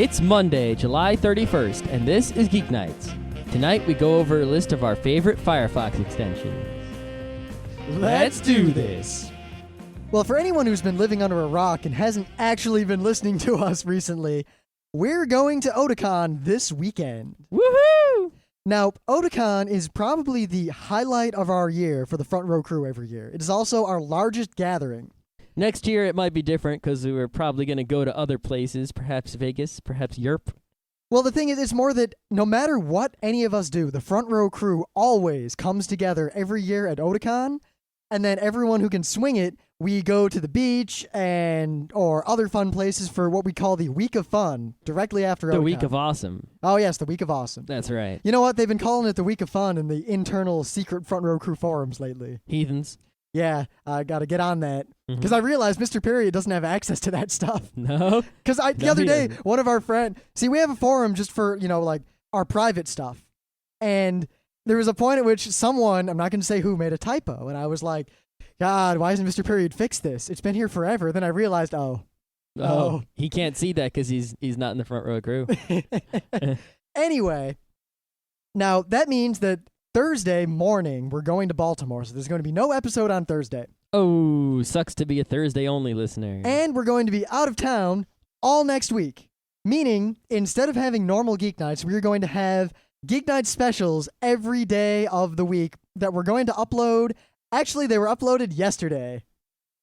It's Monday, July 31st, and this is Geeknights. Tonight we go over a list of our favorite Firefox extensions. Let's do this. Well, for anyone who's been living under a rock and hasn't actually been listening to us recently, we're going to Otakon this weekend. Woohoo! Now, Otakon is probably the highlight of our year for the Front Row Crew every year. It is also our largest gathering. Next year it might be different because we're probably going to go to other places, perhaps Vegas, perhaps Europe. Well, the thing is, it's more that no matter what any of us do, the Front Row Crew always comes together every year at Otakon, and then everyone who can swing it, we go to the beach or other fun places for what we call the Week of Fun, directly after Otakon. The Week of Awesome. Oh, yes, the Week of Awesome. That's right. You know what? They've been calling it the Week of Fun in the internal secret Front Row Crew forums lately. Heathens. Yeah, I got to get on that. Because I realized Mr. Period doesn't have access to that stuff. No? Because the other day, one of our friends... See, we have a forum just for, our private stuff. And there was a point at which someone, I'm not going to say who, made a typo. And I was like, God, why hasn't Mr. Period fixed this? It's been here forever. Then I realized, oh. He can't see that because he's not in the Front Row Crew. Anyway, now that means that Thursday morning, we're going to Baltimore, so there's going to be no episode on Thursday. Oh, sucks to be a Thursday-only listener. And we're going to be out of town all next week, meaning instead of having normal Geek Nights, we're going to have Geek Night specials every day of the week that we're going to upload. Actually, they were uploaded yesterday.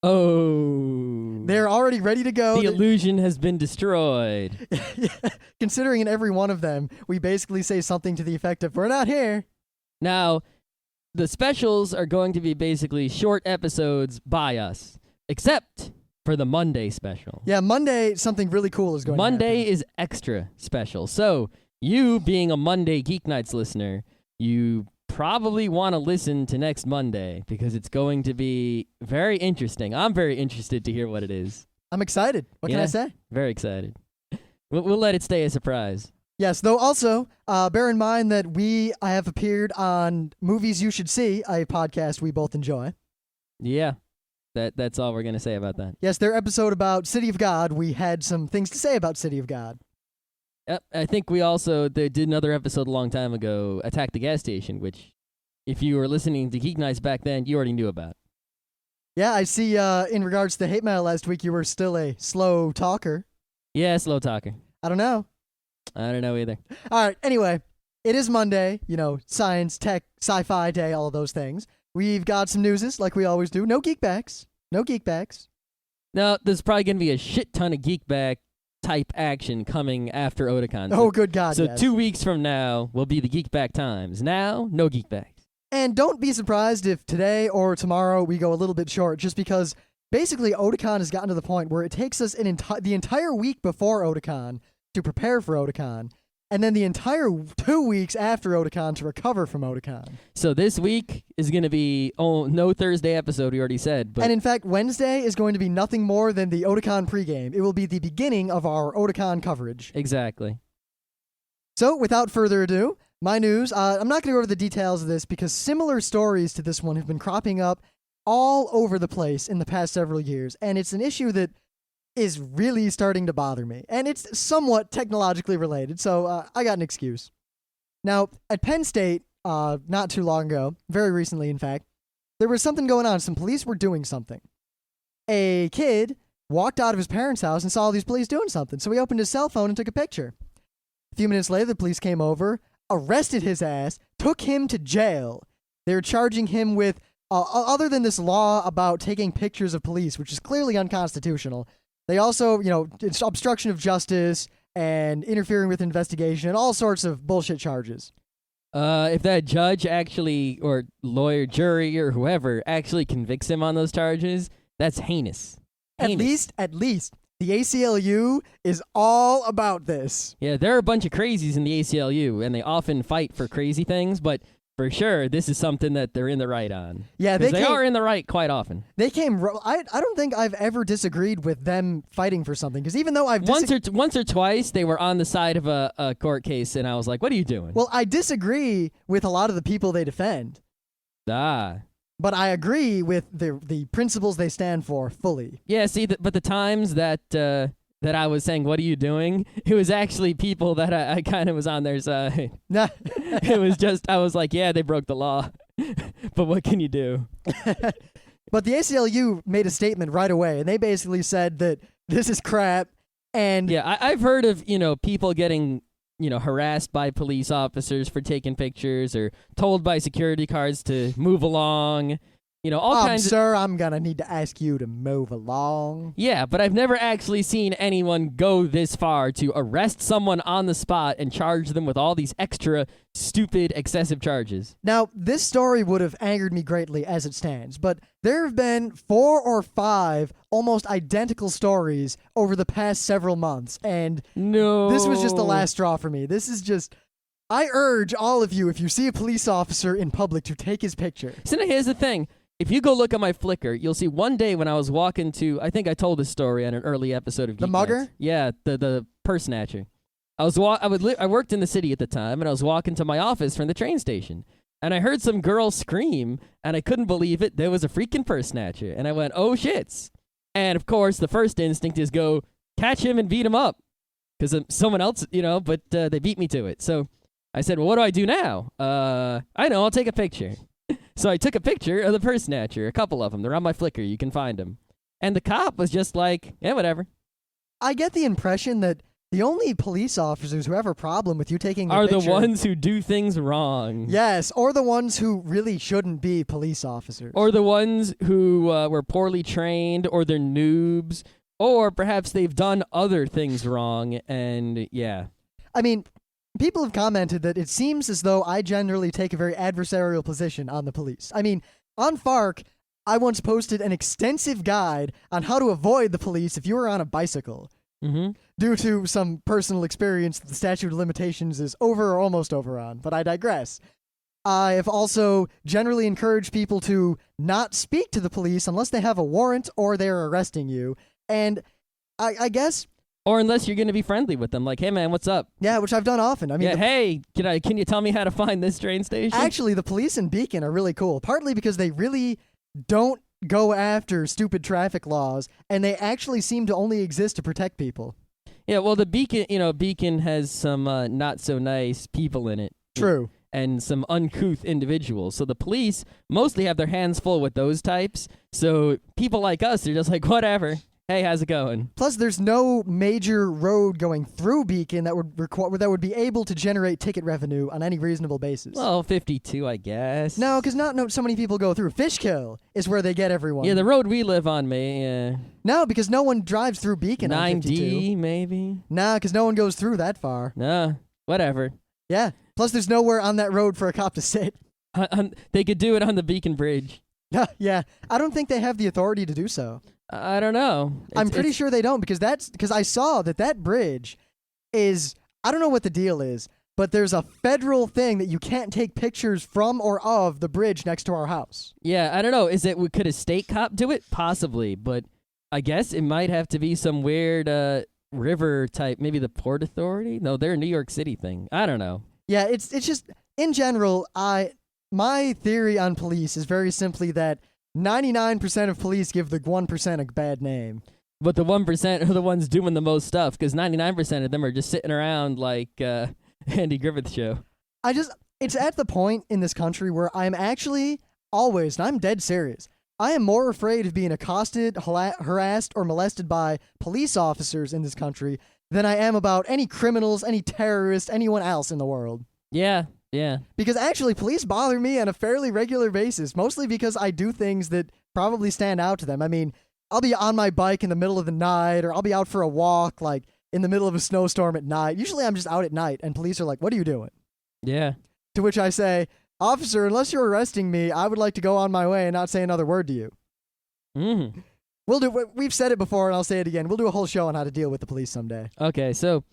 Oh. They're already ready to go. The illusion has been destroyed. Considering in every one of them, we basically say something to the effect of, we're not here. Now, the specials are going to be basically short episodes by us, except for the Monday special. Yeah, Monday, something really cool is going to happen. Monday is extra special. So, you being a Monday Geek Nights listener, you probably want to listen to next Monday because it's going to be very interesting. I'm very interested to hear what it is. I'm excited. What can I say? Very excited. We'll let it stay a surprise. Yes, though also, bear in mind that I have appeared on Movies You Should See, a podcast we both enjoy. Yeah, that's all we're going to say about that. Yes, their episode about City of God, we had some things to say about City of God. Yep, I think we also did another episode a long time ago, Attack the Gas Station, which, if you were listening to Geek Nights back then, you already knew about. Yeah, I see in regards to hate mail last week, you were still a slow talker. Yeah, slow talker. I don't know either. All right, anyway, it is Monday, science, tech, sci-fi day, all of those things. We've got some newses, like we always do. No geekbacks. Now, there's probably going to be a shit ton of geekback type action coming after Otakon. Oh, good God, So yes. 2 weeks from now will be the geekback times. Now, no geekbacks. And don't be surprised if today or tomorrow we go a little bit short, just because basically Otakon has gotten to the point where it takes us the entire week before Otakon to prepare for Otakon, and then the entire 2 weeks after Otakon to recover from Otakon. So this week is going to be no Thursday episode, we already said. But and in fact, Wednesday is going to be nothing more than the Otakon pregame. It will be the beginning of our Otakon coverage. Exactly. So without further ado, my news. I'm not going to go over the details of this because similar stories to this one have been cropping up all over the place in the past several years, and it's an issue that is really starting to bother me. And it's somewhat technologically related, so I got an excuse. Now, at Penn State, not too long ago, very recently in fact, there was something going on. Some police were doing something. A kid walked out of his parents' house and saw these police doing something, so he opened his cell phone and took a picture. A few minutes later, the police came over, arrested his ass, took him to jail. They were charging him with, other than this law about taking pictures of police, which is clearly unconstitutional, they also, it's obstruction of justice and interfering with investigation and all sorts of bullshit charges. If that judge actually, or lawyer, jury, or whoever actually convicts him on those charges, that's heinous. At least, the ACLU is all about this. Yeah, there are a bunch of crazies in the ACLU, and they often fight for crazy things, but for sure, this is something that they're in the right on. Yeah, they are in the right quite often. They came. I don't think I've ever disagreed with them fighting for something, because even though I've once or twice they were on the side of a court case, and I was like, "What are you doing?" Well, I disagree with a lot of the people they defend. But I agree with the principles they stand for fully. Yeah. See, but the times that that I was saying, what are you doing? It was actually people that I kind of was on their side. Nah. It was just, I was like, yeah, they broke the law. But what can you do? But the ACLU made a statement right away, and they basically said that this is crap. And Yeah, I've heard of, people getting, harassed by police officers for taking pictures or told by security guards to move along. All kinds of... Sir, I'm going to need to ask you to move along. Yeah, but I've never actually seen anyone go this far to arrest someone on the spot and charge them with all these extra stupid, excessive charges. Now, this story would have angered me greatly as it stands, but there have been 4 or 5 almost identical stories over the past several months, and No. this was just the last straw for me. This is just... I urge all of you, if you see a police officer in public, to take his picture. So now here's the thing. If you go look at my Flickr, you'll see one day when I was walking to, I think I told this story on an early episode of Geeknights. The mugger? Yeah, the purse snatcher. I worked in the city at the time, and I was walking to my office from the train station, and I heard some girl scream, and I couldn't believe it. There was a freaking purse snatcher, and I went, oh shits. And of course, the first instinct is go catch him and beat him up, because someone else, but they beat me to it. So I said, well, what do I do now? I know, I'll take a picture. So I took a picture of the purse snatcher, a couple of them. They're on my Flickr. You can find them. And the cop was just like, yeah, whatever. I get the impression that the only police officers who have a problem with you taking a Are picture... the ones who do things wrong. Yes, or the ones who really shouldn't be police officers. Or the ones who were poorly trained, or they're noobs, or perhaps they've done other things wrong, and yeah. I mean... People have commented that it seems as though I generally take a very adversarial position on the police. I mean, on Fark, I once posted an extensive guide on how to avoid the police if you were on a bicycle. Mm-hmm. Due to some personal experience that the statute of limitations is over or almost over on, but I digress. I have also generally encouraged people to not speak to the police unless they have a warrant or they're arresting you. And I guess... Or unless you're going to be friendly with them, like, hey, man, what's up? Yeah, which I've done often. I mean, Yeah, hey, can you tell me how to find this train station? actually, the police in Beacon are really cool, partly because they really don't go after stupid traffic laws, and they actually seem to only exist to protect people. Yeah, well, the Beacon has some not-so-nice people in it. True. And some uncouth individuals. So the police mostly have their hands full with those types. So people like us are just like, whatever. Hey, how's it going? Plus, there's no major road going through Beacon that would be able to generate ticket revenue on any reasonable basis. Well, 52, I guess. No, because not so many people go through. Fishkill is where they get everyone. Yeah, the road we live on, may. No, because no one drives through Beacon on 52. 9D, maybe? Nah, because no one goes through that far. Nah, whatever. Yeah. Plus, there's nowhere on that road for a cop to sit. They could do it on the Beacon Bridge. Yeah. I don't think they have the authority to do so. I don't know. I'm pretty sure they don't because I saw that bridge is, I don't know what the deal is, but there's a federal thing that you can't take pictures from or of the bridge next to our house. Yeah, I don't know. Could a state cop do it? Possibly, but I guess it might have to be some weird river type, maybe the Port Authority? No, they're a New York City thing. I don't know. Yeah, it's just, in general, my theory on police is very simply that 99% of police give the 1% a bad name. But the 1% are the ones doing the most stuff, because 99% of them are just sitting around like Andy Griffith Show. It's at the point in this country where I'm actually always, and I'm dead serious, I am more afraid of being accosted, harassed, or molested by police officers in this country than I am about any criminals, any terrorists, anyone else in the world. Yeah. Because actually, police bother me on a fairly regular basis, mostly because I do things that probably stand out to them. I mean, I'll be on my bike in the middle of the night, or I'll be out for a walk, like, in the middle of a snowstorm at night. Usually I'm just out at night, and police are like, what are you doing? Yeah. To which I say, officer, unless you're arresting me, I would like to go on my way and not say another word to you. Mm-hmm. We've said it before, and I'll say it again. We'll do a whole show on how to deal with the police someday. Okay, so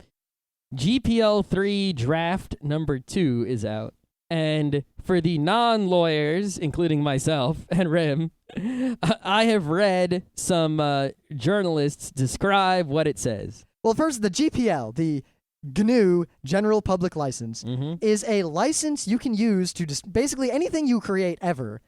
GPL 3 draft number 2 is out. And for the non-lawyers, including myself and Rim, I have read some journalists describe what it says. Well, first, the GPL, the GNU General Public License, is a license you can use to just basically anything you create ever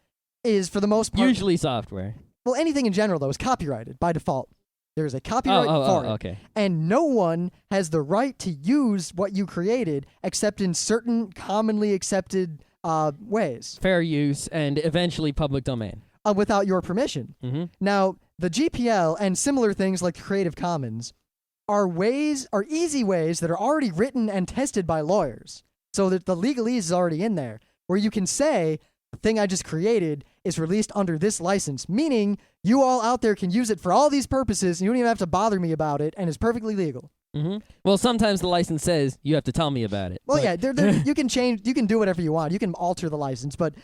is, for the most part... Usually software. Well, anything in general, though, is copyrighted by default. There's a copyright for it. Okay. And no one has the right to use what you created except in certain commonly accepted ways. Fair use and eventually public domain. Without your permission. Mm-hmm. Now, the GPL and similar things like Creative Commons are easy ways that are already written and tested by lawyers. So that the legalese is already in there, where you can say, the thing I just created is released under this license, meaning you all out there can use it for all these purposes, and you don't even have to bother me about it, and it's perfectly legal. Mm-hmm. Well, sometimes the license says you have to tell me about it. Well, yeah, you can do whatever you want. You can alter the license, but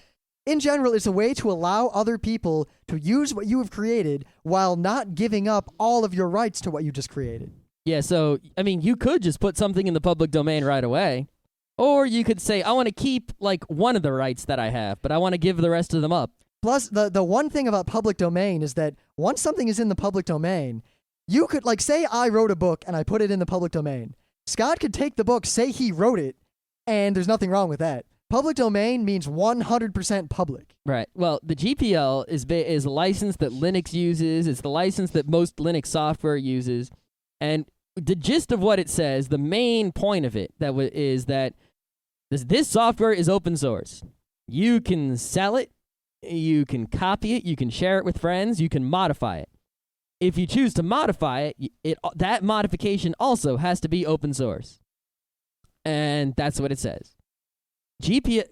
in general, it's a way to allow other people to use what you have created while not giving up all of your rights to what you just created. Yeah, so, I mean, you could just put something in the public domain right away. Or you could say, I want to keep, like, one of the rights that I have, but I want to give the rest of them up. Plus, the one thing about public domain is that once something is in the public domain, you could, like, say I wrote a book and I put it in the public domain. Scott could take the book, say he wrote it, and there's nothing wrong with that. Public domain means 100% public. Right. Well, the GPL is a license that Linux uses. It's the license that most Linux software uses. And the gist of what it says, the main point of it is that this software is open source. You can sell it, you can copy it, you can share it with friends, you can modify it. If you choose to modify it, that modification also has to be open source. And that's what it says.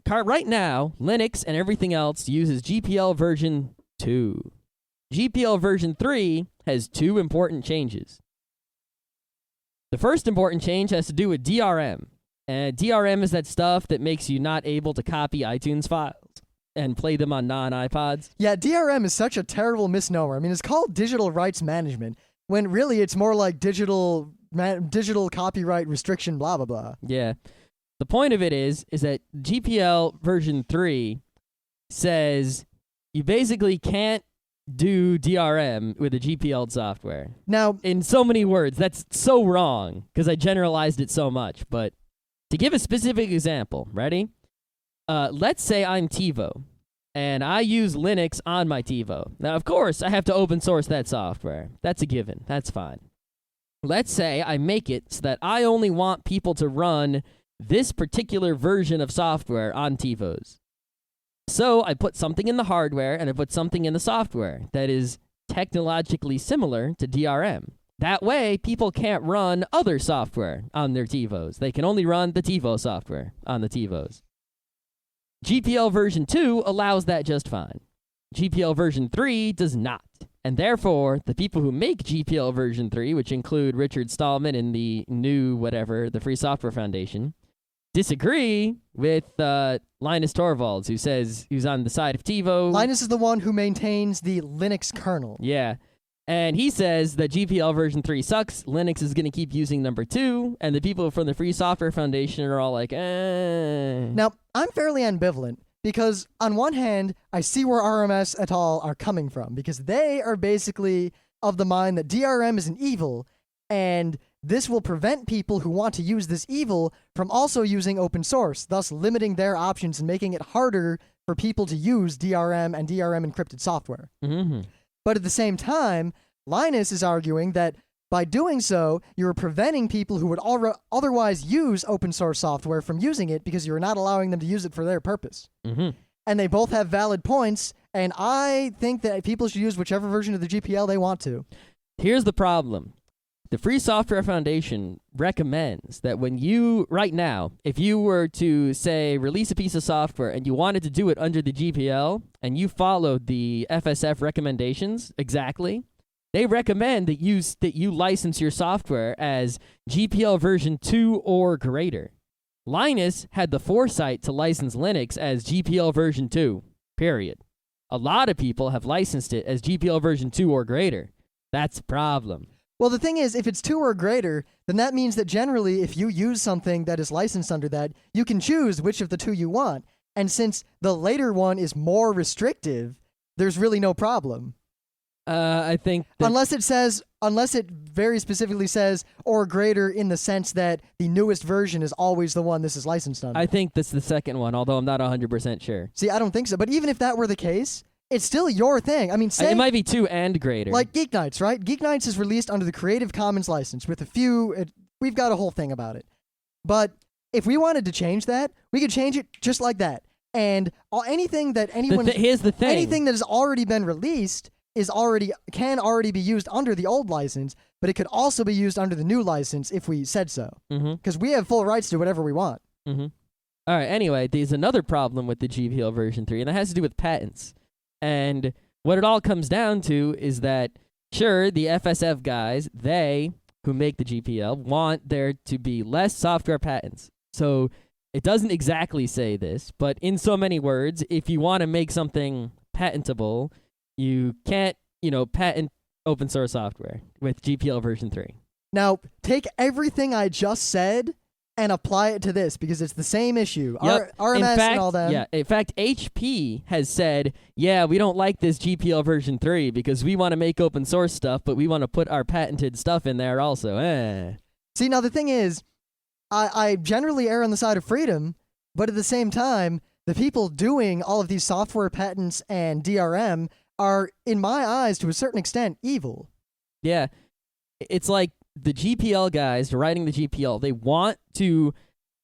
Right now, Linux and everything else uses GPL version 2. GPL version 3 has 2 important changes. The first important change has to do with DRM. And DRM is that stuff that makes you not able to copy iTunes files and play them on non-iPods. Yeah, DRM is such a terrible misnomer. I mean, it's called digital rights management, when really it's more like digital copyright restriction, blah, blah, blah. Yeah. The point of it is that GPL version 3 says you basically can't do DRM with a GPL software. Now, in so many words, that's so wrong because I generalized it so much, but to give a specific example, ready? Let's say I'm TiVo, and I use Linux on my TiVo. Now, of course, I have to open source that software. That's a given. That's fine. Let's say I make it so that I only want people to run this particular version of software on TiVos. So I put something in the hardware, and I put something in the software that is technologically similar to DRM. That way, people can't run other software on their TiVos. They can only run the TiVo software on the TiVos. GPL version 2 allows that just fine. GPL version 3 does not. And therefore, the people who make GPL version 3, which include Richard Stallman and the the Free Software Foundation, disagree with Linus Torvalds, who's on the side of TiVo. Linus is the one who maintains the Linux kernel. Yeah. And he says that GPL version 3 sucks, Linux is going to keep using number 2, and the people from the Free Software Foundation are all like, eh. Now, I'm fairly ambivalent, because on one hand, I see where RMS et al. Are coming from, because they are basically of the mind that DRM is an evil, and this will prevent people who want to use this evil from also using open source, thus limiting their options and making it harder for people to use DRM and DRM encrypted software. Mm-hmm. But at the same time, Linus is arguing that by doing so, you're preventing people who would otherwise use open source software from using it because you're not allowing them to use it for their purpose. Mm-hmm. And they both have valid points, and I think that people should use whichever version of the GPL they want to. Here's the problem. The Free Software Foundation recommends that right now, if you were to, say, release a piece of software and you wanted to do it under the GPL and you followed the FSF recommendations exactly, they recommend that you license your software as GPL version 2 or greater. Linus had the foresight to license Linux as GPL version 2, period. A lot of people have licensed it as GPL version 2 or greater. That's a problem. Well, the thing is, if it's 2 or greater, then that means that generally, if you use something that is licensed under that, you can choose which of the 2 you want. And since the later one is more restrictive, there's really no problem. I think unless it very specifically says or greater in the sense that the newest version is always the one this is licensed under. I think that's the second one, although I'm not 100% sure. See, I don't think so. But even if that were the case, it's still your thing. I mean, say It might be 2 and greater. like Geeknights, right? Geeknights is released under the Creative Commons license with a few. We've got a whole thing about it. But if we wanted to change that, we could change it just like that. And anything that anyone here's the thing. anything that has already been released can already be used under the old license, but it could also be used under the new license if we said so. Because we have full rights to whatever we want. All right. Anyway, there's another problem with the GPL version 3, and that has to do with patents. And what it all comes down to is that, sure, the FSF guys, they who make the GPL, want there to be less software patents. So it doesn't exactly say this, but in so many words, if you want to make something patentable, you can't, patent open source software with GPL version 3. Now, take everything I just said and apply it to this, because it's the same issue. Yep. RMS and all that. Yeah, in fact, HP has said, yeah, we don't like this GPL version 3 because we want to make open source stuff, but we want to put our patented stuff in there also. See, now the thing is, I generally err on the side of freedom, but at the same time, the people doing all of these software patents and DRM are, in my eyes, to a certain extent, evil. Yeah, it's like the GPL guys writing the GPL, they want to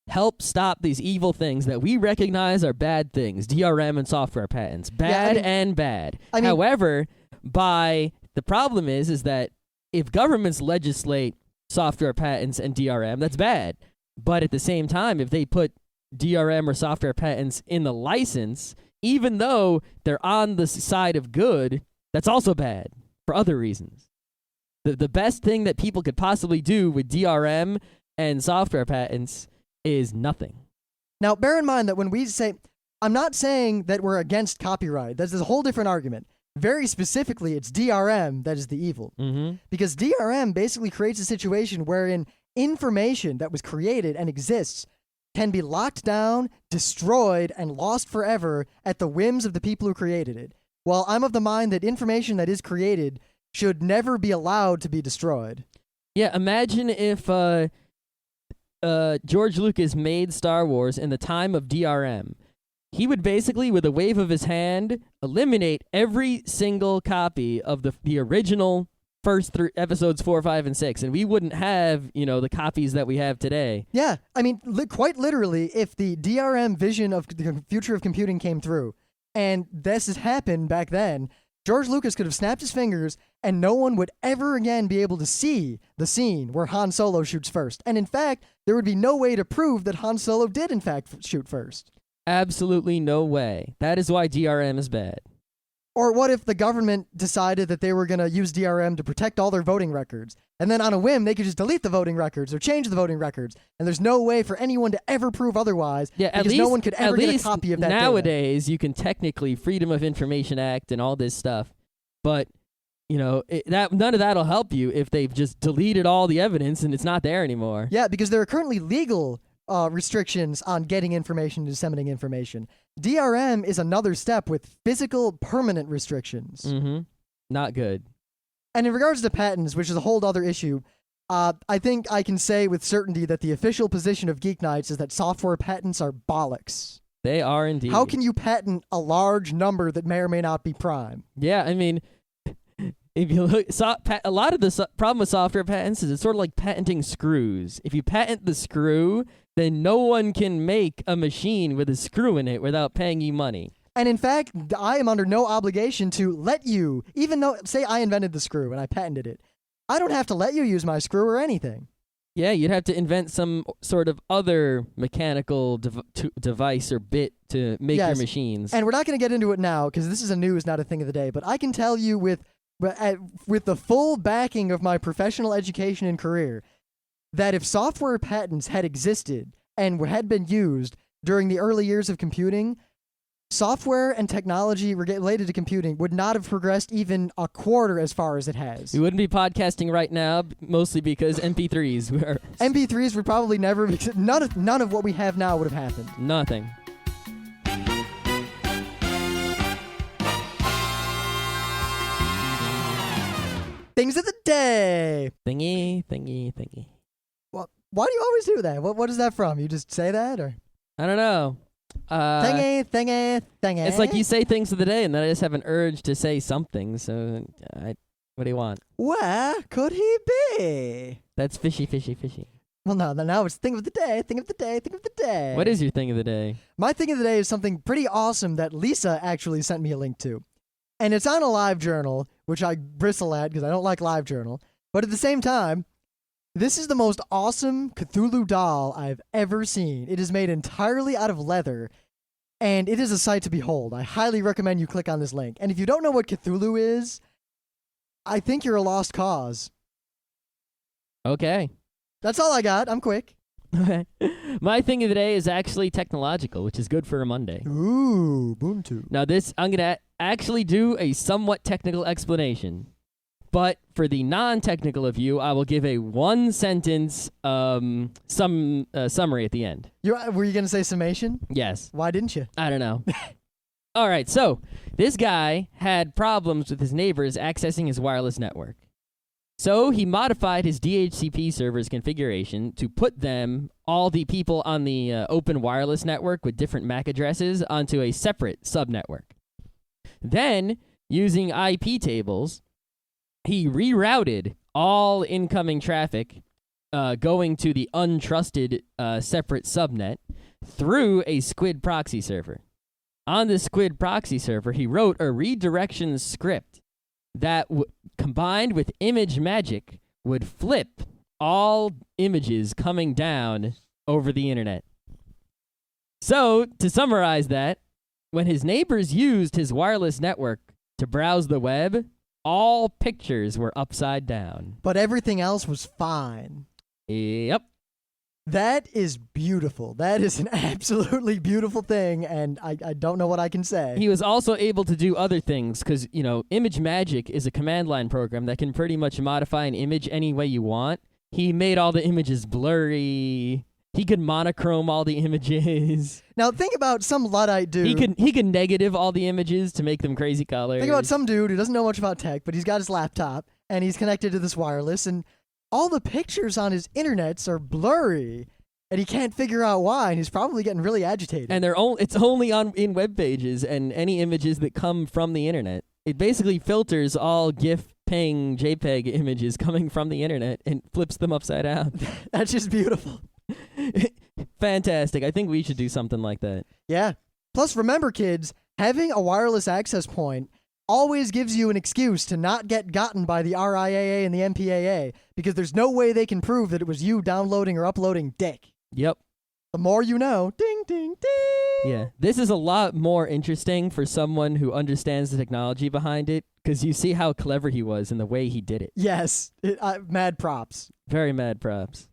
help stop these evil things that we recognize are bad things, DRM and software patents, bad and bad. However, the problem is that if governments legislate software patents and DRM, that's bad. But at the same time, if they put DRM or software patents in the license, even though they're on the side of good, that's also bad for other reasons. The best thing that people could possibly do with DRM and software patents is nothing. Now, bear in mind that when we say, I'm not saying that we're against copyright. That's a whole different argument. Very specifically, it's DRM that is the evil. Because DRM basically creates a situation wherein information that was created and exists can be locked down, destroyed, and lost forever at the whims of the people who created it. While I'm of the mind that information that is created should never be allowed to be destroyed. Yeah, imagine if George Lucas made Star Wars in the time of DRM. He would basically, with a wave of his hand, eliminate every single copy of the original first 3 episodes 4, 5, and 6, and we wouldn't have, the copies that we have today. Yeah, I mean, quite literally, if the DRM vision of the future of computing came through, and this has happened back then, George Lucas could have snapped his fingers and no one would ever again be able to see the scene where Han Solo shoots first. And in fact, there would be no way to prove that Han Solo did in fact shoot first. Absolutely no way. That is why DRM is bad. Or what if the government decided that they were going to use DRM to protect all their voting records, and then on a whim they could just delete the voting records or change the voting records, and there's no way for anyone to ever prove otherwise, because no one could ever get a copy of that nowadays, data. You can technically Freedom of Information Act and all this stuff, but none of that'll help you if they've just deleted all the evidence and it's not there anymore. Yeah, because there are currently legal restrictions on getting information and disseminating information. DRM is another step with physical, permanent restrictions. Not good. And in regards to patents, which is a whole other issue, I think I can say with certainty that the official position of Geeknights is that software patents are bollocks. They are indeed. How can you patent a large number that may or may not be prime? Yeah, I mean, if you look, a lot of the problem with software patents is it's sort of like patenting screws. If you patent the screw, then no one can make a machine with a screw in it without paying you money. And in fact, I am under no obligation to let you, even though, say I invented the screw and I patented it, I don't have to let you use my screw or anything. Yeah, you'd have to invent some sort of other mechanical device or bit to make your machines. And we're not going to get into it now because this is a news, not a thing of the day, but I can tell you with the full backing of my professional education and career that if software patents had existed and had been used during the early years of computing, software and technology related to computing would not have progressed even a quarter as far as it has. We wouldn't be podcasting right now, mostly because MP3s. MP3s would probably never... None of what we have now would have happened. Nothing. Things of the day. Thingy. Well, why do you always do that? What is that from? You just say that, or? I don't know. Thingy. It's like you say things of the day, and then I just have an urge to say something. So, what do you want? Where could he be? That's fishy. Well, no, now it's thing of the day. What is your thing of the day? My thing of the day is something pretty awesome that Lisa actually sent me a link to. And it's on a live journal, which I bristle at because I don't like live journal. But at the same time, this is the most awesome Cthulhu doll I've ever seen. It is made entirely out of leather, and it is a sight to behold. I highly recommend you click on this link. And if you don't know what Cthulhu is, I think you're a lost cause. Okay. That's all I got. I'm quick. Okay. My thing of the day is actually technological, which is good for a Monday. Ooh, Ubuntu. Now I'm going to actually do a somewhat technical explanation. But for the non-technical of you, I will give a one-sentence summary at the end. Were you going to say summation? Yes. Why didn't you? I don't know. All right, so this guy had problems with his neighbors accessing his wireless network. So he modified his DHCP server's configuration to put all the people on the open wireless network with different MAC addresses onto a separate subnetwork. Then, using IP tables, he rerouted all incoming traffic going to the untrusted separate subnet through a Squid proxy server. On the Squid proxy server, he wrote a redirection script that, combined with image magic, would flip all images coming down over the internet. So, to summarize that, when his neighbors used his wireless network to browse the web, all pictures were upside down. But everything else was fine. Yep. That is beautiful. That is an absolutely beautiful thing, and I don't know what I can say. He was also able to do other things because, Image Magic is a command line program that can pretty much modify an image any way you want. He made all the images blurry. He could monochrome all the images. Now, think about some Luddite dude. He could negative all the images to make them crazy colors. Think about some dude who doesn't know much about tech, but he's got his laptop, and he's connected to this wireless, and all the pictures on his internets are blurry, and he can't figure out why, and he's probably getting really agitated. And it's only in web pages and any images that come from the internet. It basically filters all GIF, PNG, JPEG images coming from the internet and flips them upside down. That's just beautiful. Fantastic. I think we should do something like that. Yeah. Plus, remember, kids, having a wireless access point always gives you an excuse to not get gotten by the RIAA and the MPAA, because there's no way they can prove that it was you downloading or uploading dick. Yep. The more you know. Ding, ding, ding. Yeah. This is a lot more interesting for someone who understands the technology behind it, because you see how clever he was in the way he did it. Yes. Mad props. Very mad props.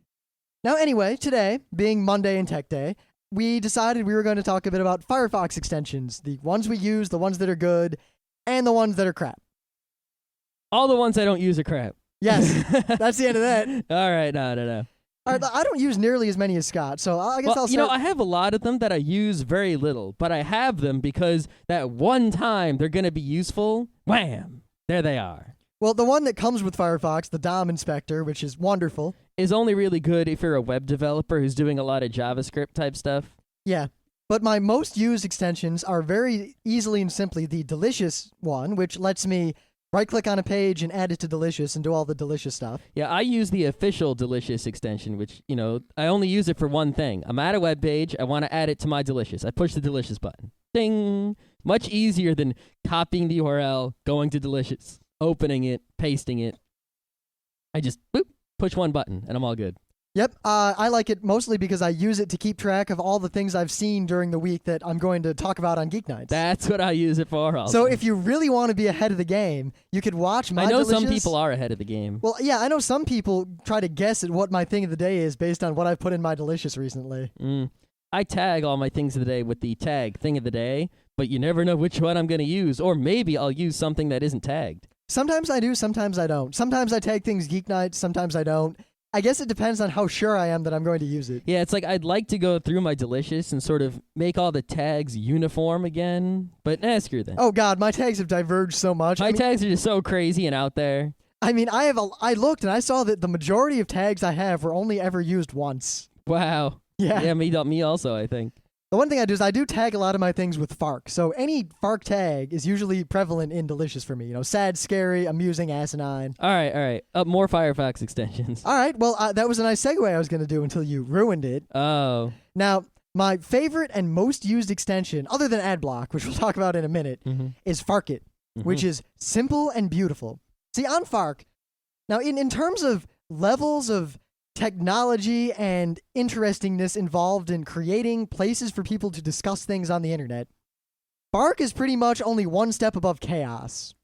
Now, anyway, today, being Monday and Tech Day, we decided we were going to talk a bit about Firefox extensions, the ones we use, the ones that are good, and the ones that are crap. All the ones I don't use are crap. Yes, that's the end of that. All right, no. All right, I don't use nearly as many as Scott, so I guess I'll start. I have a lot of them that I use very little, but I have them because that one time they're going to be useful, wham, there they are. Well, the one that comes with Firefox, the DOM inspector, which is wonderful, is only really good if you're a web developer who's doing a lot of JavaScript type stuff. Yeah, but my most used extensions are very easily and simply the Delicious one, which lets me right-click on a page and add it to Delicious and do all the Delicious stuff. Yeah, I use the official Delicious extension, which, I only use it for one thing. I'm at a web page, I want to add it to my Delicious. I push the Delicious button. Ding! Much easier than copying the URL, going to Delicious, opening it, pasting it. I just, boop, push one button, and I'm all good. Yep, I like it mostly because I use it to keep track of all the things I've seen during the week that I'm going to talk about on Geeknights. That's what I use it for also. So if you really want to be ahead of the game, you could watch my Delicious. Some people are ahead of the game. Well, yeah, I know some people try to guess at what my thing of the day is based on what I've put in my Delicious recently. I tag all my things of the day with the tag thing of the day, but you never know which one I'm going to use, or maybe I'll use something that isn't tagged. Sometimes I do, sometimes I don't. Sometimes I tag things Geeknights, sometimes I don't. I guess it depends on how sure I am that I'm going to use it. Yeah, it's like I'd like to go through my Delicious and sort of make all the tags uniform again, but screw that. Oh God, my tags have diverged so much. My tags are just so crazy and out there. I mean, I looked and I saw that the majority of tags I have were only ever used once. Wow. Yeah. Yeah, me also, I think. The one thing I do is I do tag a lot of my things with FARC. So any FARC tag is usually prevalent in Delicious for me. You know, sad, scary, amusing, asinine. All right. More Firefox extensions. All right. Well, that was a nice segue I was going to do until you ruined it. Oh. Now, my favorite and most used extension, other than AdBlock, which we'll talk about in a minute, is FARCit, which is simple and beautiful. See, on FARC, now in terms of levels of technology and interestingness involved in creating places for people to discuss things on the internet, FARC is pretty much only one step above chaos.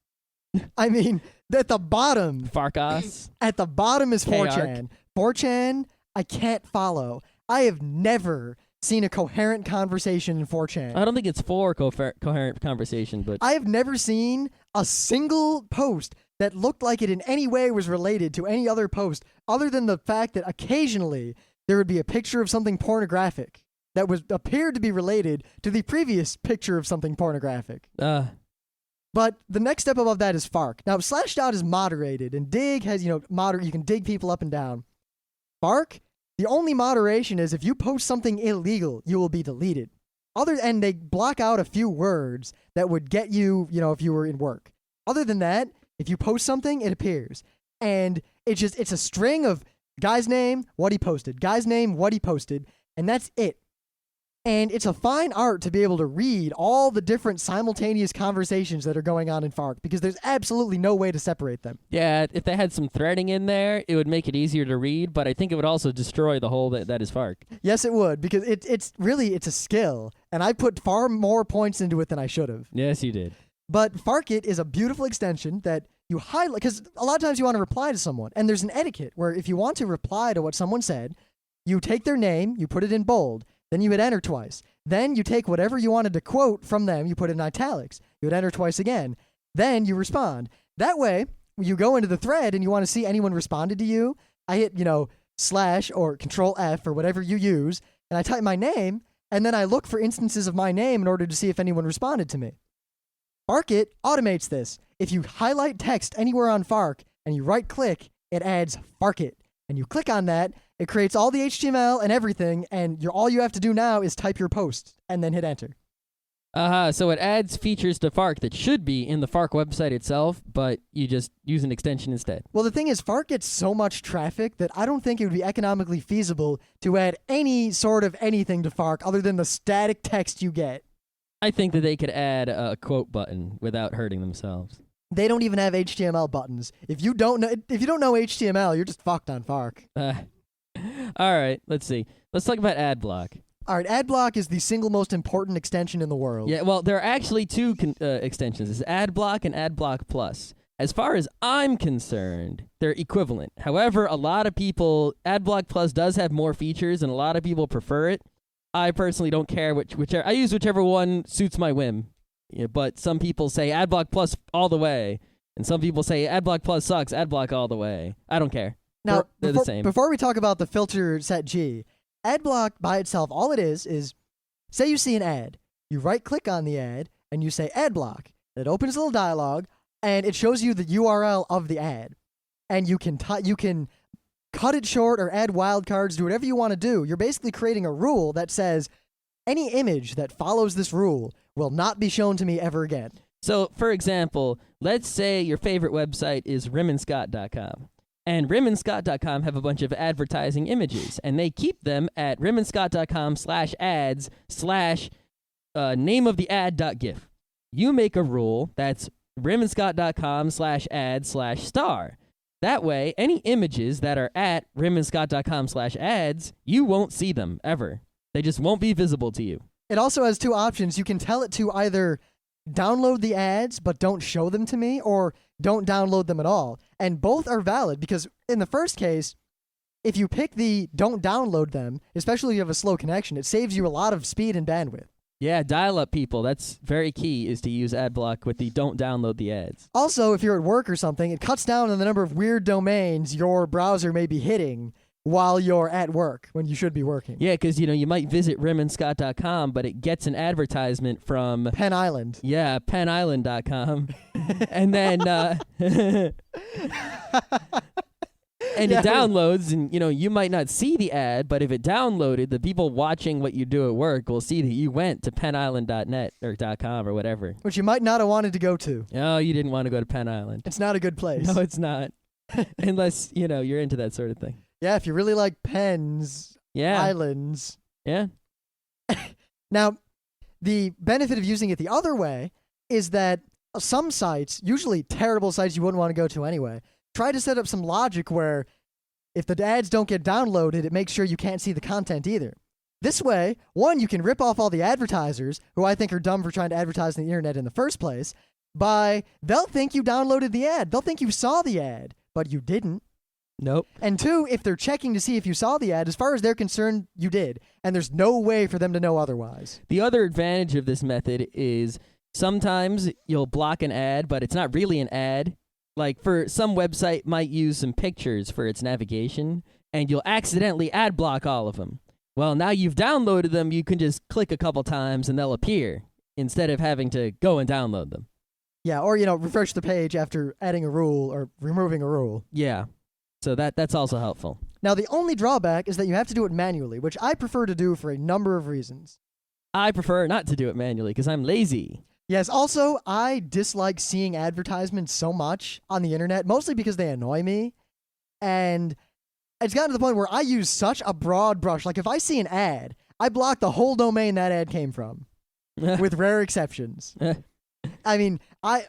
I mean, at the bottom... Farkos? At the bottom is 4chan. K-Arc. 4chan, I can't follow. I have never seen a coherent conversation in 4chan. I don't think it's for coherent conversation, but... I have never seen a single post that looked like it in any way was related to any other post, other than the fact that occasionally there would be a picture of something pornographic that appeared to be related to the previous picture of something pornographic. But the next step above that is FARC. Now, Slashdot is moderated, and Dig has, you can dig people up and down. FARC, the only moderation is if you post something illegal, you will be deleted. And they block out a few words that would get you, if you were in work. Other than that, if you post something, it appears. And it's a string of guy's name, what he posted, guy's name, what he posted, and that's it. And it's a fine art to be able to read all the different simultaneous conversations that are going on in FARC, because there's absolutely no way to separate them. Yeah, if they had some threading in there, it would make it easier to read, but I think it would also destroy the whole that is FARC. Yes, it would, because it's a skill, and I put far more points into it than I should have. Yes, you did. But FARCit is a beautiful extension that you highlight, because a lot of times you want to reply to someone, and there's an etiquette where if you want to reply to what someone said, you take their name, you put it in bold, then you hit enter twice. Then you take whatever you wanted to quote from them, you put it in italics. You hit enter twice again. Then you respond. That way, when you go into the thread and you want to see anyone responded to you, I hit, slash or control F or whatever you use, and I type my name, and then I look for instances of my name in order to see if anyone responded to me. FARCit automates this. If you highlight text anywhere on FARC and you right-click, it adds FARCit. And you click on that, it creates all the HTML and everything, and all you have to do now is type your post and then hit enter. So it adds features to FARC that should be in the FARC website itself, but you just use an extension instead. Well, the thing is, FARC gets so much traffic that I don't think it would be economically feasible to add any sort of anything to FARC other than the static text you get. I think that they could add a quote button without hurting themselves. They don't even have HTML buttons. If you don't know HTML, you're just fucked on FARC. All right, let's see. Let's talk about AdBlock. All right, AdBlock is the single most important extension in the world. Yeah, well, there are actually two extensions. It's AdBlock and AdBlock Plus. As far as I'm concerned, they're equivalent. However, a lot of people, AdBlock Plus does have more features, and a lot of people prefer it. I personally don't care whichever. I use whichever one suits my whim. Yeah, but some people say AdBlock Plus all the way, and some people say AdBlock Plus sucks, AdBlock all the way. I don't care. Now, they're the same. Before we talk about the filter set G, AdBlock by itself, all it is say you see an ad, you right-click on the ad, and you say AdBlock. It opens a little dialog, and it shows you the URL of the ad, and you can cut it short or add wildcards, do whatever you want to do. You're basically creating a rule that says any image that follows this rule will not be shown to me ever again. So, for example, let's say your favorite website is rimandscott.com. And rimandscott.com have a bunch of advertising images, and they keep them at rimandscott.com/ads/name of the ad.gif. You make a rule that's rimandscott.com/ads/star. That way, any images that are at rimandscott.com/ads, you won't see them ever. They just won't be visible to you. It also has two options. You can tell it to either download the ads but don't show them to me, or don't download them at all. And both are valid, because in the first case, if you pick the don't download them, especially if you have a slow connection, it saves you a lot of speed and bandwidth. Yeah, dial-up people, that's very key, is to use AdBlock with the don't download the ads. Also, if you're at work or something, it cuts down on the number of weird domains your browser may be hitting while you're at work, when you should be working. Yeah, because, you might visit rimandscott.com, but it gets an advertisement from... Penn Island. Yeah, pennisland.com. And then... And it downloads, and you might not see the ad, but if it downloaded, the people watching what you do at work will see that you went to pennisland.net or .com or whatever. Which you might not have wanted to go to. Oh, you didn't want to go to Penn Island. It's not a good place. No, it's not. Unless, you're into that sort of thing. Yeah, if you really like pens, Yeah. islands. Yeah. Now, the benefit of using it the other way is that some sites, usually terrible sites you wouldn't want to go to anyway, try to set up some logic where if the ads don't get downloaded, it makes sure you can't see the content either. This way, one, you can rip off all the advertisers, who I think are dumb for trying to advertise on the internet in the first place, they'll think you downloaded the ad. They'll think you saw the ad, but you didn't. Nope. And two, if they're checking to see if you saw the ad, as far as they're concerned, you did. And there's no way for them to know otherwise. The other advantage of this method is sometimes you'll block an ad, but it's not really an ad. Like for some website might use some pictures for its navigation, and you'll accidentally ad block all of them. Well, now you've downloaded them, you can just click a couple times and they'll appear instead of having to go and download them. Yeah, or, refresh the page after adding a rule or removing a rule. Yeah. So that's also helpful. Now, the only drawback is that you have to do it manually, which I prefer to do for a number of reasons. I prefer not to do it manually because I'm lazy. Yes, also, I dislike seeing advertisements so much on the internet, mostly because they annoy me. And it's gotten to the point where I use such a broad brush. Like, if I see an ad, I block the whole domain that ad came from, with rare exceptions. I mean,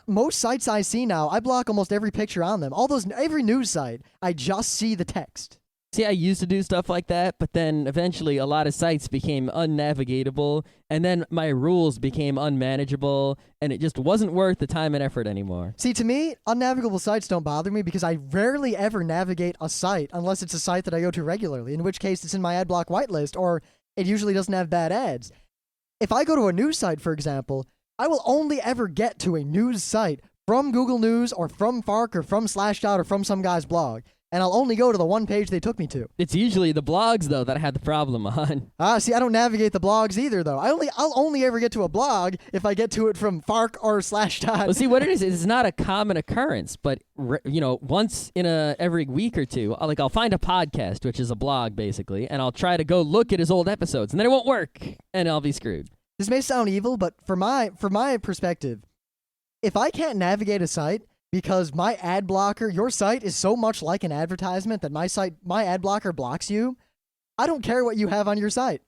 most sites I see now, I block almost every picture on them. Every news site, I just see the text. See, I used to do stuff like that, but then eventually a lot of sites became unnavigatable, and then my rules became unmanageable, and it just wasn't worth the time and effort anymore. See, to me, unnavigable sites don't bother me because I rarely ever navigate a site unless it's a site that I go to regularly, in which case it's in my ad block whitelist, or it usually doesn't have bad ads. If I go to a news site, for example, I will only ever get to a news site from Google News or from Fark or from Slashdot or from some guy's blog. And I'll only go to the one page they took me to. It's usually the blogs, though, that I had the problem on. See, I don't navigate the blogs either, though. I'll only ever get to a blog if I get to it from Fark or Slashdot. Well, see, what it is not a common occurrence, but, once in every week or two, I'll find a podcast, which is a blog, basically, and I'll try to go look at his old episodes, and then it won't work, and I'll be screwed. This may sound evil, but from my perspective, if I can't navigate a site because my ad blocker, your site is so much like an advertisement that my ad blocker blocks you, I don't care what you have on your site.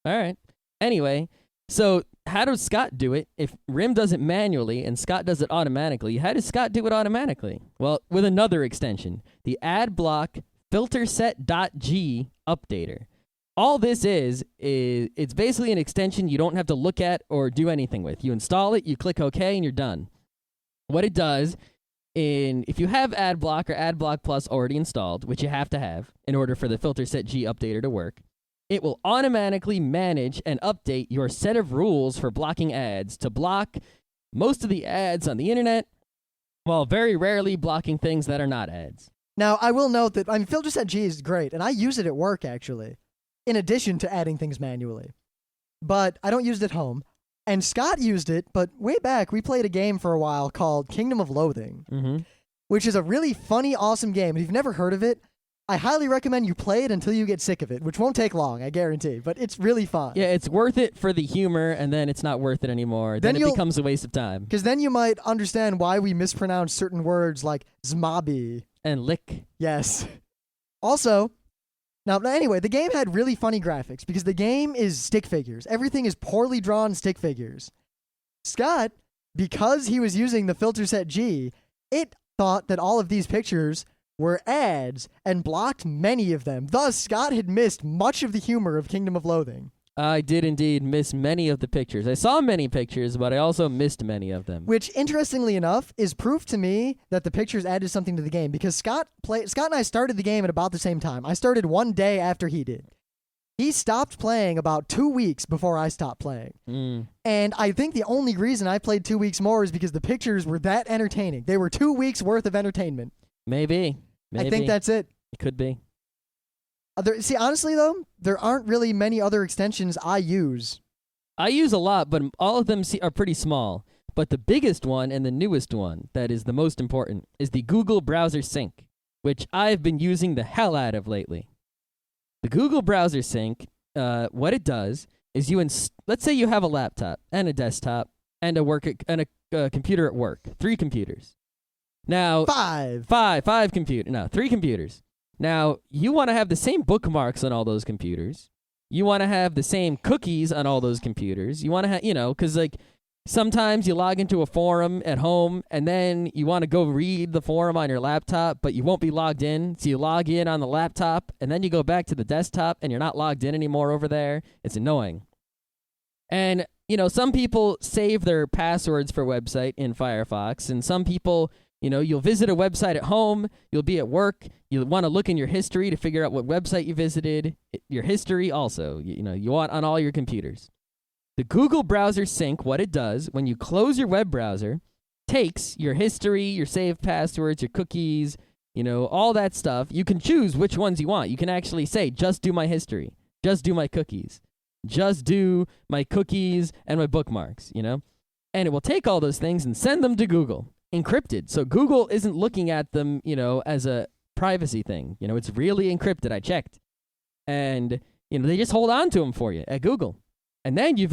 All right. Anyway, so how does Scott do it? If Rim does it manually and Scott does it automatically, how does Scott do it automatically? Well, with another extension, the AdBlock FilterSet.g updater. All this is it's basically an extension you don't have to look at or do anything with. You install it, you click OK, and you're done. What it does, if you have AdBlock or AdBlock Plus already installed, which you have to have in order for the FilterSet.g updater to work, it will automatically manage and update your set of rules for blocking ads to block most of the ads on the internet, while very rarely blocking things that are not ads. Now, I will note that FilterSet.g is great, and I use it at work, actually, in addition to adding things manually. But I don't use it at home. And Scott used it, but way back, we played a game for a while called Kingdom of Loathing, which is a really funny, awesome game. If you've never heard of it, I highly recommend you play it until you get sick of it, which won't take long, I guarantee. But it's really fun. Yeah, it's worth it for the humor, and then it's not worth it anymore. Then it becomes a waste of time. Because then you might understand why we mispronounce certain words like zmabi. And lick. Yes. Also... Now, anyway, the game had really funny graphics because the game is stick figures. Everything is poorly drawn stick figures. Scott, because he was using the FilterSet.g, it thought that all of these pictures were ads and blocked many of them. Thus, Scott had missed much of the humor of Kingdom of Loathing. I did indeed miss many of the pictures. I saw many pictures, but I also missed many of them. Which, interestingly enough, is proof to me that the pictures added something to the game, because Scott and I started the game at about the same time. I started one day after he did. He stopped playing about 2 weeks before I stopped playing. And I think the only reason I played 2 weeks more is because the pictures were that entertaining. They were 2 weeks worth of entertainment. Maybe. I think that's it. It could be. See, honestly, though, there aren't really many other extensions I use. I use a lot, but all of them are pretty small. But the biggest one and the newest one that is the most important is the Google Browser Sync. which I've been using the hell out of lately. The Google Browser Sync, what it does is let's say you have a laptop and a desktop and a computer at work, 3 computers. Now, five computers. No, 3 computers. Now, you want to have the same bookmarks on all those computers. You want to have the same cookies on all those computers. You want to have, because like sometimes you log into a forum at home and then you want to go read the forum on your laptop, but you won't be logged in. So you log in on the laptop and then you go back to the desktop and you're not logged in anymore over there. It's annoying. And, some people save their passwords for website in Firefox, and some people, you'll visit a website at home, you'll be at work, you'll want to look in your history to figure out what website you visited, your history also, you want on all your computers. The Google Browser Sync, what it does, when you close your web browser, takes your history, your saved passwords, your cookies, all that stuff. You can choose which ones you want. You can actually say, just do my history, just do my cookies, just do my cookies and my bookmarks, and it will take all those things and send them to Google, encrypted. So Google isn't looking at them, as a privacy thing. It's really encrypted. I checked. And, they just hold on to them for you at Google. And then you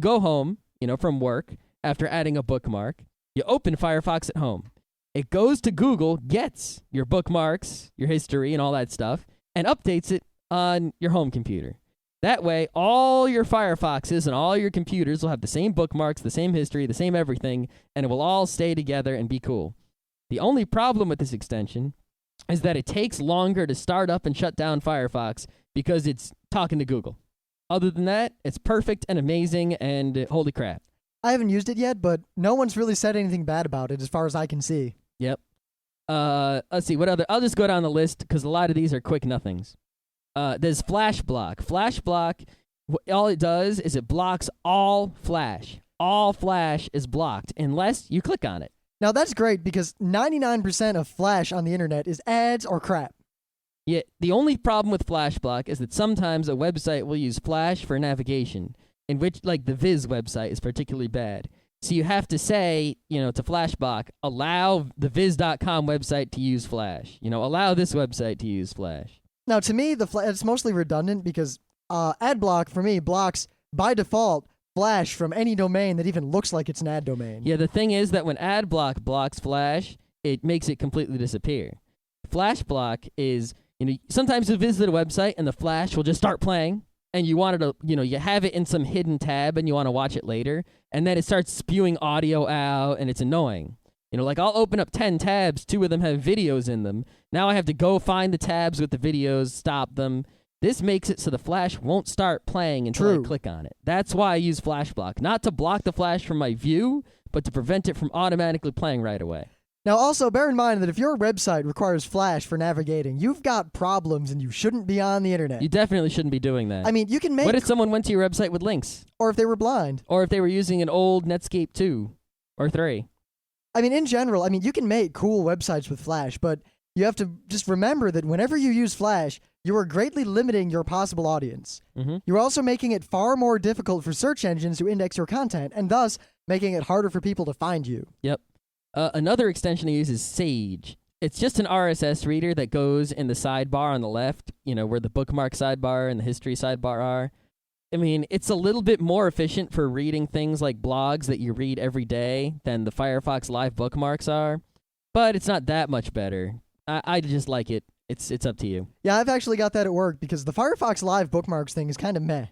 go home, from work after adding a bookmark. You open Firefox at home. It goes to Google, gets your bookmarks, your history, and all that stuff, and updates it on your home computer. That way, all your Firefoxes and all your computers will have the same bookmarks, the same history, the same everything, and it will all stay together and be cool. The only problem with this extension is that it takes longer to start up and shut down Firefox because it's talking to Google. Other than that, it's perfect and amazing, and holy crap. I haven't used it yet, but no one's really said anything bad about it as far as I can see. Yep. Let's see, what other... I'll just go down the list because a lot of these are quick nothings. There's Flash Block. Flash Block, all it does is it blocks all Flash. All Flash is blocked unless you click on it. Now that's great because 99% of Flash on the internet is ads or crap. Yeah, the only problem with Flash Block is that sometimes a website will use Flash for navigation, in which, like the Viz website is particularly bad. So you have to say, to Flash Block, allow the Viz.com website to use Flash. Allow this website to use Flash. Now, to me, it's mostly redundant because AdBlock, for me, blocks, by default, Flash from any domain that even looks like it's an ad domain. Yeah, the thing is that when AdBlock blocks Flash, it makes it completely disappear. Flash Block is, sometimes you visit a website and the Flash will just start playing, and you wanted to, you have it in some hidden tab and you want to watch it later, and then it starts spewing audio out, and it's annoying. Like I'll open up 10 tabs, 2 of them have videos in them. Now I have to go find the tabs with the videos, stop them. This makes it so the Flash won't start playing until I click on it. That's why I use Flash Block. Not to block the Flash from my view, but to prevent it from automatically playing right away. Now also bear in mind that if your website requires Flash for navigating, you've got problems and you shouldn't be on the internet. You definitely shouldn't be doing that. I mean, you can make... What if someone went to your website with links? Or if they were blind. Or if they were using an old Netscape 2 or 3. I mean, in general, you can make cool websites with Flash, but you have to just remember that whenever you use Flash, you are greatly limiting your possible audience. Mm-hmm. You're also making it far more difficult for search engines to index your content, and thus making it harder for people to find you. Yep. Another extension I use is Sage. It's just an RSS reader that goes in the sidebar on the left, where the bookmark sidebar and the history sidebar are. I mean, it's a little bit more efficient for reading things like blogs that you read every day than the Firefox Live bookmarks are, but it's not that much better. I just like it. It's up to you. Yeah, I've actually got that at work because the Firefox Live bookmarks thing is kind of meh.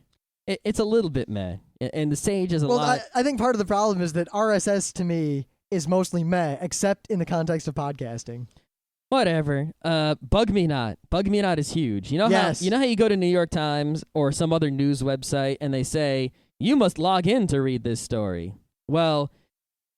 It's a little bit meh, and the Sage is a lot... Well, I think part of the problem is that RSS, to me, is mostly meh, except in the context of podcasting. Whatever. Bug Me Not. Bug Me Not is huge. Yes. How you go to New York Times or some other news website and they say, you must log in to read this story. Well,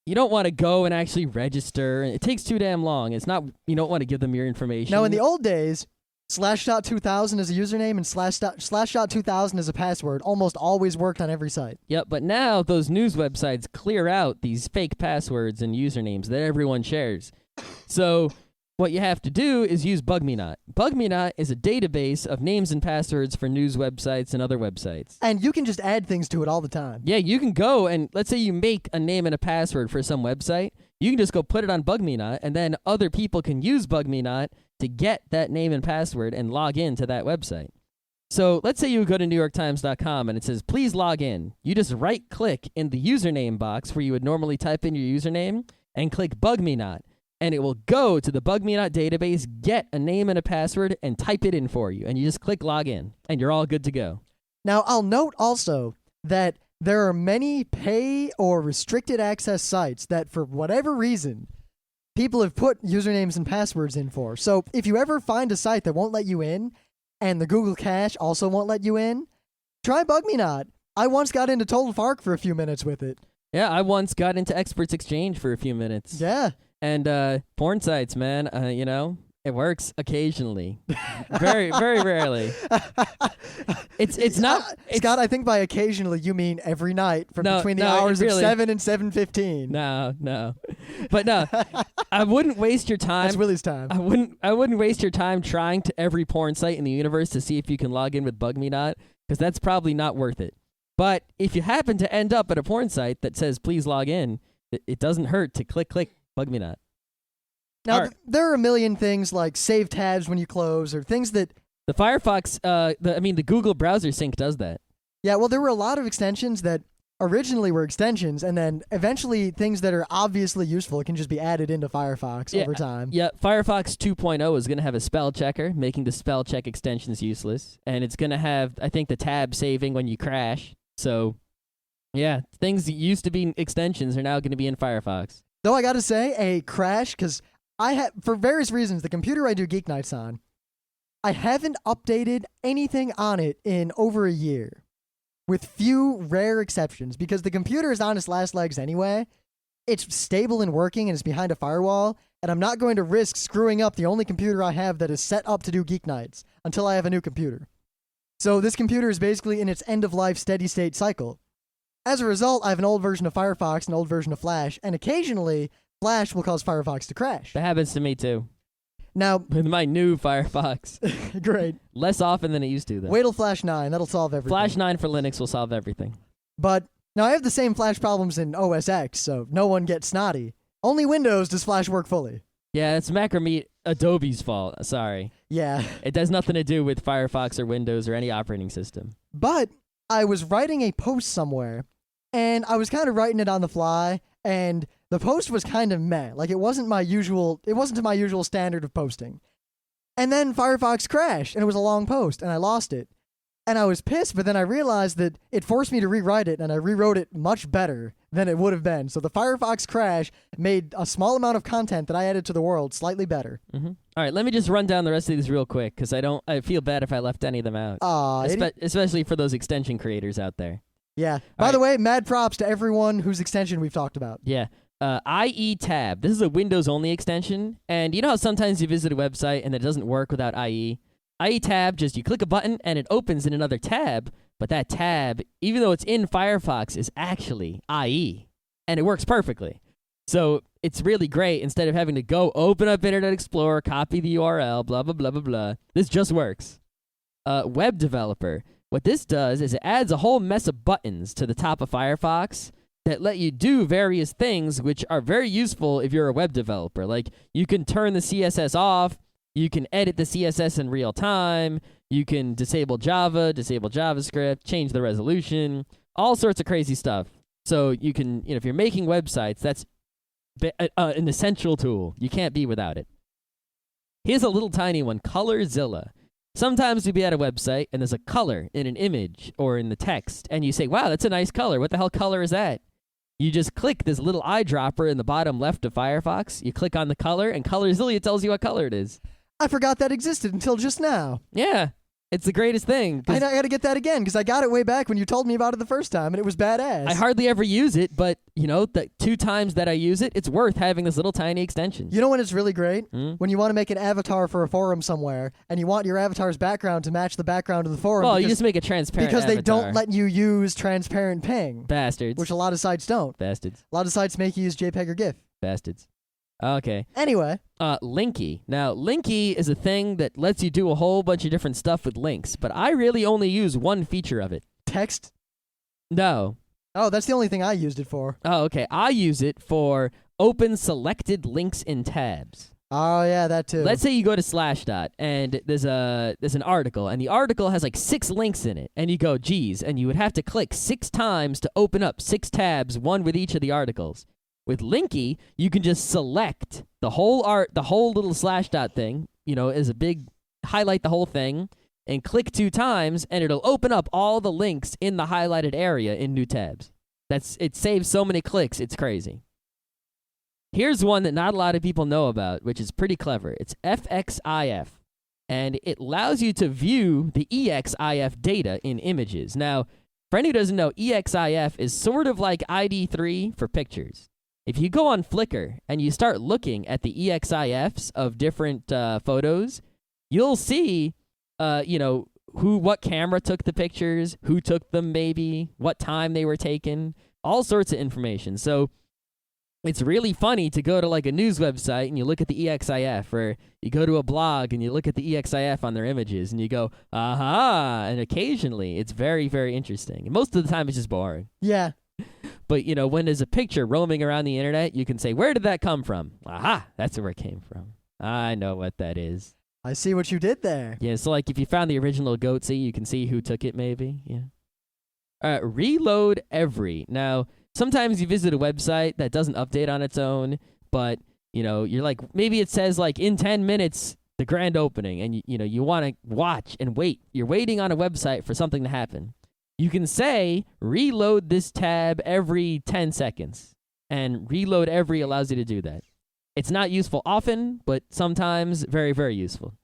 you don't want to go and actually register. It takes too damn long. It's not, you don't want to give them your information. Now, in the old days, /.2000 as a username and /.2000 as a password almost always worked on every site. Yep, but now those news websites clear out these fake passwords and usernames that everyone shares. So... what you have to do is use Bug Me Not. Bug Me Not is a database of names and passwords for news websites and other websites. And you can just add things to it all the time. Yeah, you can go and let's say you make a name and a password for some website. You can just go put it on Bug Me Not, and then other people can use Bug Me Not to get that name and password and log in to that website. So let's say you go to NewYorkTimes.com and it says, please log in. You just right-click in the username box where you would normally type in your username and click Bug Me Not. And it will go to the Bug Me Not database, get a name and a password, and type it in for you. And you just click log in, and you're all good to go. Now, I'll note also that there are many pay or restricted access sites that, for whatever reason, people have put usernames and passwords in for. So if you ever find a site that won't let you in, and the Google Cache also won't let you in, try Bug Me Not. I once got into Total Fark for a few minutes with it. Yeah, I once got into Experts Exchange for a few minutes. Yeah. And porn sites, man, you know, it works occasionally. Very, very rarely. It's not... Scott, I think by occasionally you mean every night from between the hours of 7 and 7:15. No. But no, I wouldn't waste your time. That's Willie's time. I wouldn't waste your time trying to every porn site in the universe to see if you can log in with Bug Me Not, because that's probably not worth it. But if you happen to end up at a porn site that says, please log in, it doesn't hurt to click Bug Me Not. Now, there are a million things like save tabs when you close or things that... The Firefox, the Google browser sync does that. Yeah, well, there were a lot of extensions that originally were extensions, and then eventually things that are obviously useful can just be added into Firefox over time. Yeah, Firefox 2.0 is going to have a spell checker, making the spell check extensions useless. And it's going to have, I think, the tab saving when you crash. So, yeah, things that used to be extensions are now going to be in Firefox. Though I got to say, a crash, because for various reasons, the computer I do Geeknights on, I haven't updated anything on it in over a year, with few rare exceptions, because the computer is on its last legs anyway. It's stable and working, and it's behind a firewall, and I'm not going to risk screwing up the only computer I have that is set up to do Geeknights until I have a new computer. So this computer is basically in its end-of-life steady-state cycle. As a result, I have an old version of Firefox, an old version of Flash, and occasionally, Flash will cause Firefox to crash. That happens to me, too. Now, with my new Firefox. Great. Less often than it used to, though. Wait till Flash 9. That'll solve everything. Flash 9 for Linux will solve everything. But now I have the same Flash problems in OS X, so no one gets snotty. Only Windows does Flash work fully. Yeah, it's Macromeet Adobe's fault. Sorry. Yeah. It has nothing to do with Firefox or Windows or any operating system. But I was writing a post somewhere, and I was kind of writing it on the fly, and the post was kind of meh. Like, it wasn't to my usual standard of posting. And then Firefox crashed, and it was a long post, and I lost it. And I was pissed, but then I realized that it forced me to rewrite it, and I rewrote it much better than it would have been. So the Firefox crash made a small amount of content that I added to the world slightly better. Mm-hmm. All right, let me just run down the rest of these real quick, because I feel bad if I left any of them out. Especially for those extension creators out there. Yeah. By the way, mad props to everyone whose extension we've talked about. Yeah. IE tab. This is a Windows-only extension, and you know how sometimes you visit a website and it doesn't work without IE? IE tab, just you click a button and it opens in another tab, but that tab, even though it's in Firefox, is actually IE, and it works perfectly. So it's really great. Instead of having to go open up Internet Explorer, copy the URL, blah, blah, blah, blah, blah, this just works. Web developer. What this does is it adds a whole mess of buttons to the top of Firefox that let you do various things which are very useful if you're a web developer. Like, you can turn the CSS off, you can edit the CSS in real time, you can disable Java, disable JavaScript, change the resolution, all sorts of crazy stuff. So you can, if you're making websites, that's an essential tool. You can't be without it. Here's a little tiny one, ColorZilla. Sometimes you'll be at a website and there's a color in an image or in the text, and you say, wow, that's a nice color. What the hell color is that? You just click this little eyedropper in the bottom left of Firefox. You click on the color, and ColorZilla tells you what color it is. I forgot that existed until just now. Yeah, it's the greatest thing. I gotta get that again, because I got it way back when you told me about it the first time, and it was badass. I hardly ever use it, but, the 2 times that I use it, it's worth having this little tiny extension. You know when it's really great? When you want to make an avatar for a forum somewhere, and you want your avatar's background to match the background of the forum. Well, you just make a transparent because avatar. They don't let you use transparent ping. Bastards. Which a lot of sites don't. Bastards. A lot of sites make you use JPEG or GIF. Bastards. Okay. Anyway. Linky. Now, Linky is a thing that lets you do a whole bunch of different stuff with links, but I really only use one feature of it. Text? No. Oh, that's the only thing I used it for. Oh, okay. I use it for open selected links in tabs. Oh, yeah, that too. Let's say you go to Slashdot and there's an article, and the article has like 6 links in it, and you go, geez, and you would have to click 6 times to open up 6 tabs, one with each of the articles. With Linky, you can just select the whole little Slashdot thing, as a big, highlight the whole thing, and click 2 times, and it'll open up all the links in the highlighted area in new tabs. It saves so many clicks, it's crazy. Here's one that not a lot of people know about, which is pretty clever. It's FXIF, and it allows you to view the EXIF data in images. Now, for anyone who doesn't know, EXIF is sort of like ID3 for pictures. If you go on Flickr and you start looking at the EXIFs of different photos, you'll see, what camera took the pictures, who took them maybe, what time they were taken, all sorts of information. So it's really funny to go to like a news website and you look at the EXIF, or you go to a blog and you look at the EXIF on their images and you go, aha, and occasionally it's very, very interesting. And most of the time it's just boring. Yeah. But, when there's a picture roaming around the internet, you can say, where did that come from? Aha, that's where it came from. I know what that is. I see what you did there. Yeah, so like if you found the original Goatsy, you can see who took it maybe. Yeah. Reload every. Now, sometimes you visit a website that doesn't update on its own, but, you're like, maybe it says like in 10 minutes, the grand opening, and you want to watch and wait. You're waiting on a website for something to happen. You can say, reload this tab every 10 seconds, and reload every allows you to do that. It's not useful often, but sometimes very, very useful.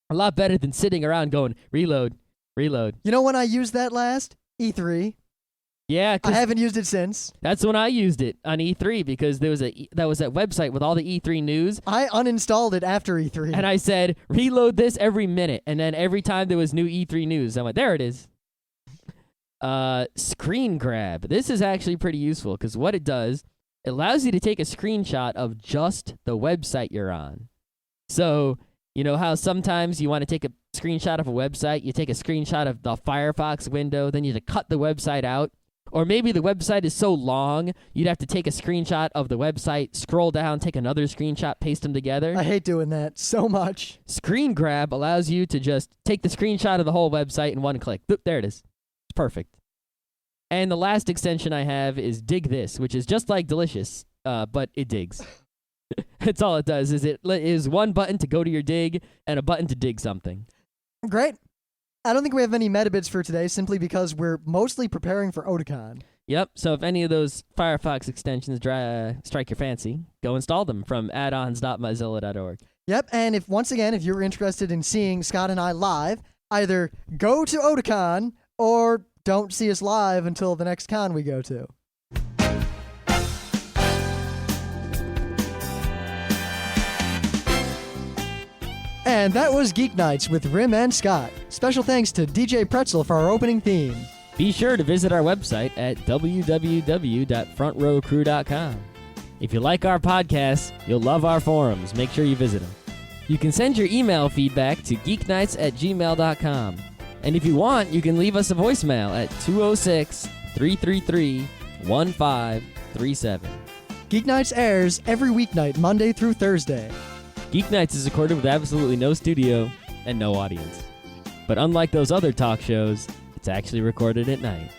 A lot better than sitting around going, reload. You know when I used that last? E3. Yeah, I haven't used it since. That's when I used it on E3, because there was that website with all the E3 news. I uninstalled it after E3. And I said, reload this every minute. And then every time there was new E3 news, I went, there it is. Screen grab. This is actually pretty useful, because what it does, it allows you to take a screenshot of just the website you're on. So, you know how sometimes you want to take a screenshot of a website, you take a screenshot of the Firefox window, then you have to cut the website out. Or maybe the website is so long, you'd have to take a screenshot of the website, scroll down, take another screenshot, paste them together. I hate doing that so much. Screen grab allows you to just take the screenshot of the whole website in one click. Boop, there it is. It's perfect. And the last extension I have is Dig This, which is just like Delicious, but it digs. That's all it does, is it is one button to go to your dig and a button to dig something. Great. I don't think we have any metabits for today, simply because we're mostly preparing for Otakon. Yep, so if any of those Firefox extensions strike your fancy, go install them from addons.mozilla.org. Yep, and if you're interested in seeing Scott and I live, either go to Otakon or don't see us live until the next con we go to. And that was Geeknights with Rim and Scott. Special thanks to DJ Pretzel for our opening theme. Be sure to visit our website at www.frontrowcrew.com. If you like our podcasts, you'll love our forums. Make sure you visit them. You can send your email feedback to geeknights@gmail.com. And if you want, you can leave us a voicemail at 206-333-1537. Geeknights airs every weeknight, Monday through Thursday. Geeknights is recorded with absolutely no studio and no audience. But unlike those other talk shows, it's actually recorded at night.